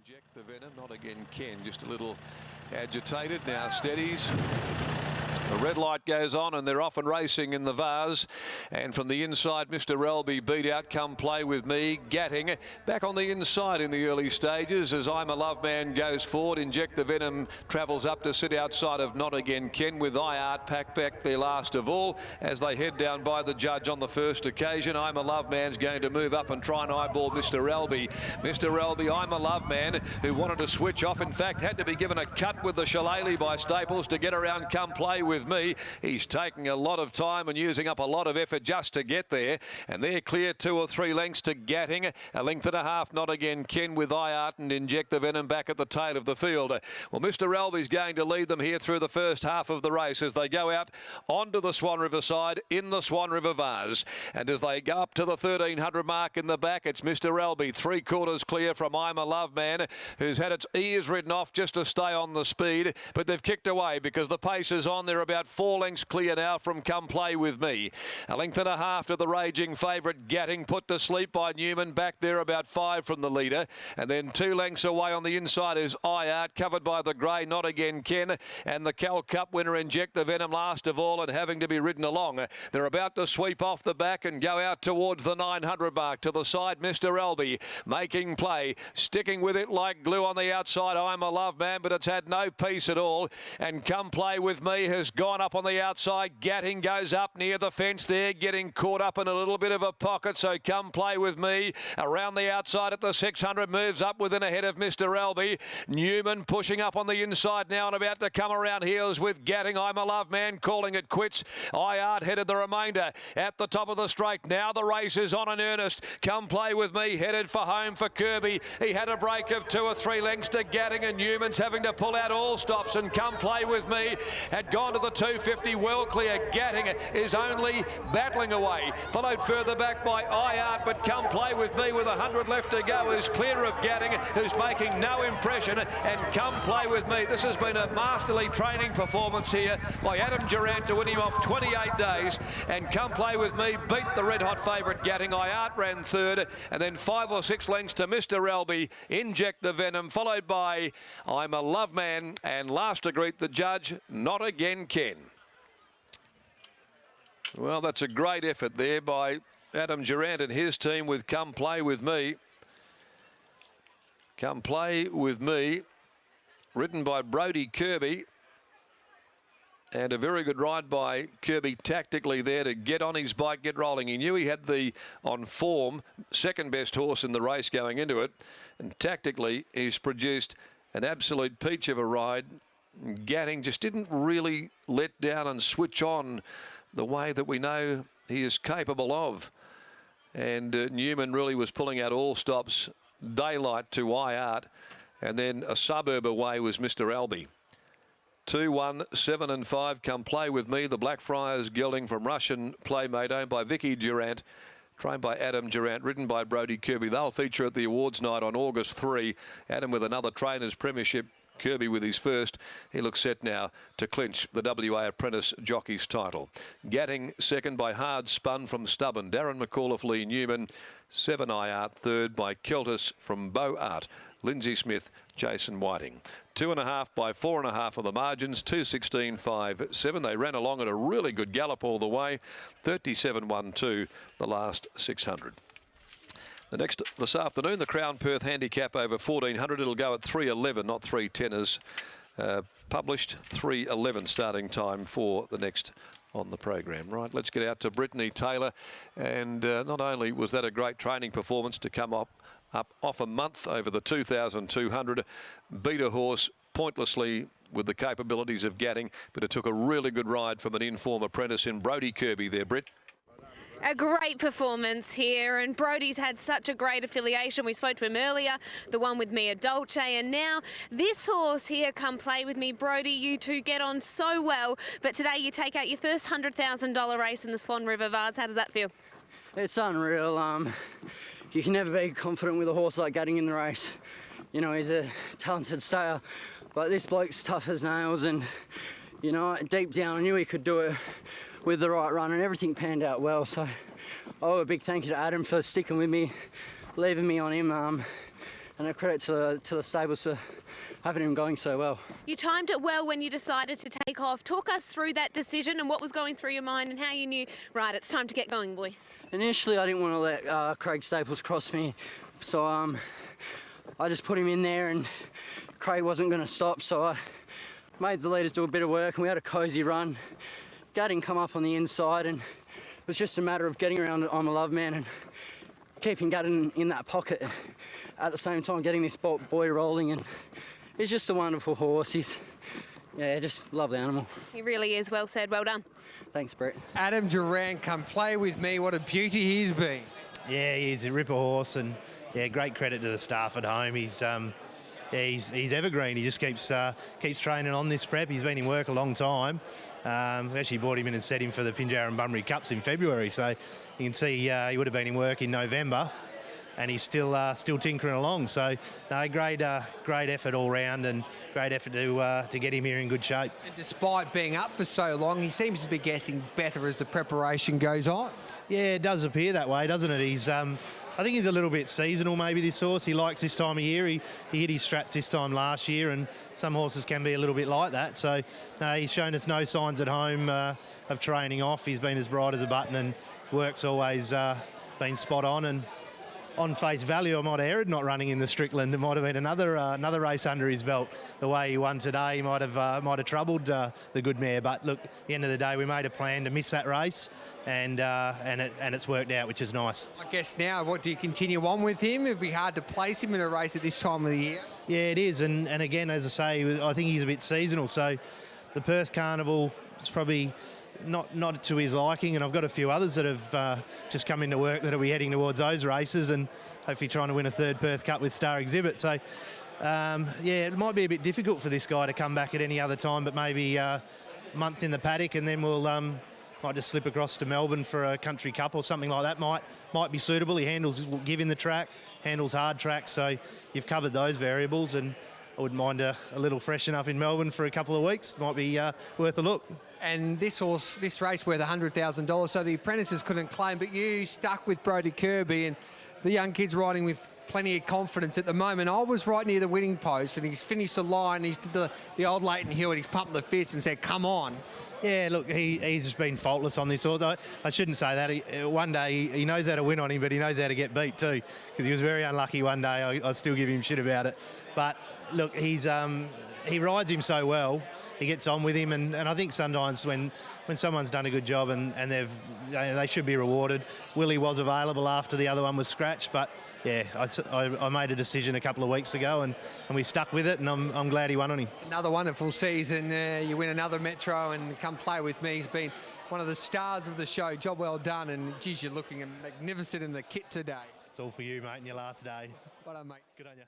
Inject the venom, not again Ken, just a little agitated, now steadies. The red light goes on and they're off and racing in the vase. And from the inside, Mr. Relby beat out, Come Play With Me. Gatting back on the inside in the early stages as I'm a Love Man goes forward. Inject the Venom travels up to sit outside of Not Again Ken with iArt pack back their last of all as they head down by the judge on the first occasion. I'm a Love Man's going to move up and try and eyeball Mr. Relby. Mr. Relby, I'm a Love Man, who wanted to switch off. In fact, had to be given a cut with the shillelagh by Staples to get around Come Play With Me. He's taking a lot of time and using up a lot of effort just to get there. And they're clear 2 or 3 lengths to Gatting. A length and a half, Not Again Ken with iArt and Inject the Venom back at the tail of the field. Well, Mr. Relby's going to lead them here through the first half of the race as they go out onto the Swan River side in the Swan River Vase. And as they go up to the 1300 mark in the back, it's Mr. Relby 3/4 clear from I'm a Love Man, who's had its ears ridden off just to stay on the speed. But they've kicked away because the pace is on. They're about 4 lengths clear now from Come Play With Me. A length and a half to the raging favourite Gatting, put to sleep by Newman, back there about 5 from the leader. And then 2 lengths away on the inside is iArt, covered by the grey Not Again Ken, and the Cal Cup winner Inject the Venom last of all and having to be ridden along. They're about to sweep off the back and go out towards the 900 mark. To the side, Mr. Relby making play, sticking with it like glue on the outside. I'm a Love Man, but it's had no peace at all. And Come Play With Me has gone up on the outside. Gatting goes up near the fence there, getting caught up in a little bit of a pocket. So Come Play With Me around the outside at the 600, moves up within ahead of Mr. Relby. Newman pushing up on the inside now and about to come around heels with Gatting. I'm a Love Man calling it quits. iArt headed the remainder at the top of the straight. Now the race is on in earnest. Come Play With Me headed for home for Kirby. He had a break of 2 or 3 lengths to Gatting, and Newman's having to pull out all stops, and Come Play With Me had gone to the 250 well clear. Gatting is only battling away, followed further back by iArt, but Come Play With Me with 100 left to go is clear of Gatting, who's making no impression. And Come Play With Me, this has been a masterly training performance here by Adam Durant to win him off 28 days. And Come Play With Me beat the red hot favourite Gatting. iArt ran 3rd, and then 5 or 6 lengths to Mr. Relby. Inject the Venom, followed by I'm a Love Man, and last to greet the judge, Not Again Ken. Well, that's a great effort there by Adam Durant and his team with Come Play With Me. Come Play With Me, ridden by Brodie Kirby. And a very good ride by Kirby tactically there to get on his bike, get rolling. He knew he had the, on form, second best horse in the race going into it. And tactically, he's produced an absolute peach of a ride. Gatting just didn't really let down and switch on the way that we know he is capable of. And Newman really was pulling out all stops. Daylight to iArt, and then a suburb away was Mr. Relby. 2, 1, 7 and 5. Come Play With Me. The Blackfriars gelding from Russian Playmate, owned by Vicky Durant, trained by Adam Durant, ridden by Brodie Kirby. They'll feature at the awards night on August 3. Adam with another Trainers Premiership, Kirby with his first. He looks set now to clinch the WA Apprentice Jockey's title. Gatting second by Hard Spun from Stubborn. Darren McAuliffe, Lee Newman. 7 iArt third by Keltis from Bow Art. Lindsay Smith, Jason Whiting. 2.5 by 4.5 of the margins. 2:16.57. They ran along at a really good gallop all the way. 37.12 the last 600. The next this afternoon, the Crown Perth Handicap over 1400. It'll go at 3:11, not 3:10 as published. 3:11 starting time for the next on the program. Right, let's get out to Brittany Taylor. And not only was that a great training performance to come up off a month over the 2,200, beat a horse pointlessly with the capabilities of Gatting, but it took a really good ride from an informed apprentice in Brodie Kirby there, Britt. A great performance here, and Brodie's had such a great affiliation. We spoke to him earlier, the one with Mia Dolce, and now this horse here, Come Play With Me. Brodie, you two get on so well, but today you take out your first $100,000 race in the Swan River Vase. How does that feel? It's unreal. You can never be confident with a horse like Gatting in the race. You know, he's a talented stayer, but this bloke's tough as nails, and, you know, deep down I knew he could do it with the right run, and everything panned out well. So I owe a big thank you to Adam for sticking with me, leaving me on him. and a credit to the stables for having him going so well. You timed it well when you decided to take off. Talk us through that decision and what was going through your mind and how you knew, right, it's time to get going, boy. Initially, I didn't want to let Craig Staples cross me, so I just put him in there, and Craig wasn't going to stop, so I made the leaders do a bit of work, and we had a cosy run. Gadding come up on the inside, and it was just a matter of getting around on the love man and keeping Gadding in that pocket at the same time, getting this boy rolling, and he's just a wonderful horse. Yeah, just lovely animal. He really is. Well said. Well done. Thanks, Brett. Adam Duran, come play with me. What a beauty he's been. Yeah, he's a ripper horse, and yeah, great credit to the staff at home. He's evergreen. He just keeps training on this prep. He's been in work a long time. We actually brought him in and set him for the Pinjarra and Bunbury Cups in February, so you can see he would have been in work in November, and he's still tinkering along. So no, great effort all round, and great effort to get him here in good shape. And despite being up for so long, he seems to be getting better as the preparation goes on. Yeah, it does appear that way, doesn't it? He's I think he's a little bit seasonal, maybe, this horse. He likes this time of year. He hit his straps this time last year, and some horses can be a little bit like that. So no, he's shown us no signs at home of training off. He's been as bright as a button, and his work's always been spot on. And on face value, I might have erred not running in the Strickland. It might have been another race under his belt. The way he won today, he might have troubled the good mare. But look, at the end of the day, we made a plan to miss that race, and it's worked out, which is nice. I guess now, what do you continue on with him? It'd be hard to place him in a race at this time of the year. Yeah, it is, and again, as I say, I think he's a bit seasonal. So the Perth Carnival is probably not to his liking, and I've got a few others that have just come into work that will be heading towards those races, and hopefully trying to win a third Perth Cup with Star Exhibit. So yeah, it might be a bit difficult for this guy to come back at any other time, but maybe a month in the paddock, and then we'll might just slip across to Melbourne for a country cup or something like that. Might be suitable. He handles giving the track, handles hard tracks, so you've covered those variables, and I wouldn't mind a little freshen up in Melbourne for a couple of weeks. Might be worth a look. And this race worth $100,000, so the apprentices couldn't claim, but you stuck with Brodie Kirby, and the young kid's riding with plenty of confidence at the moment. I was right near the winning post, and he's finished the line. He's did the old Leighton Hill, and he's pumped the fist and said, "Come on." Yeah, look, he's just been faultless on this horse. I shouldn't say that. One day he knows how to win on him, but he knows how to get beat too, because he was very unlucky one day. I still give him shit about it. But look, he rides him so well. He gets on with him, and I think sometimes when someone's done a good job and they should be rewarded. Willie was available after the other one was scratched, but yeah, I made a decision a couple of weeks ago, and we stuck with it, and I'm glad he won on him. Another wonderful season. You win another Metro and come play with me. He's been one of the stars of the show. Job well done, and geez, you're looking magnificent in the kit today. It's all for you, mate, in your last day. Well done, mate. Good on you.